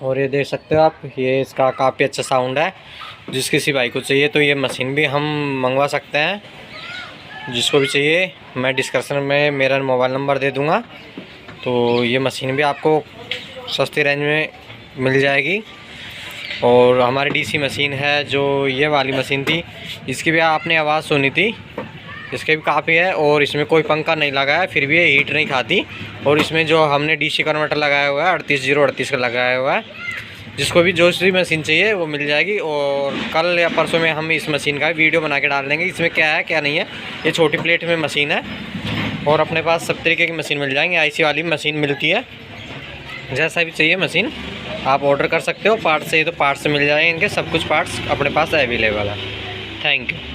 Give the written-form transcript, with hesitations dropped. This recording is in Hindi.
और ये देख सकते हो आप, ये इसका काफ़ी अच्छा साउंड है। जिस किसी भाई को चाहिए तो ये मशीन भी हम मंगवा सकते हैं। जिसको भी चाहिए मैं डिस्क्रिप्शन में मेरा मोबाइल नंबर दे दूँगा, तो ये मशीन भी आपको सस्ती रेंज में मिल जाएगी। और हमारी डीसी मशीन है जो ये वाली मशीन थी, इसकी भी आपने आवाज़ सुनी थी, इसके भी काफ़ी है। और इसमें कोई पंखा नहीं लगा है, फिर भी ये हीट नहीं खाती। और इसमें जो हमने डीसी कन्वर्टर लगाया हुआ है 38038 का लगाया हुआ है। जिसको भी जो सी मशीन चाहिए वो मिल जाएगी। और कल या परसों में हम इस मशीन का वीडियो बना के डाल देंगे, इसमें क्या है क्या नहीं है। ये छोटी प्लेट में मशीन है और अपने पास सब तरीके की मशीन मिल जाएंगी। आईसी वाली मशीन मिलती है, जैसा भी चाहिए मशीन आप ऑर्डर कर सकते हो। पार्ट्स चाहिए तो पार्ट्स मिल जाएंगे, इनके सब कुछ पार्ट्स अपने पास अवेलेबल है। Thank you.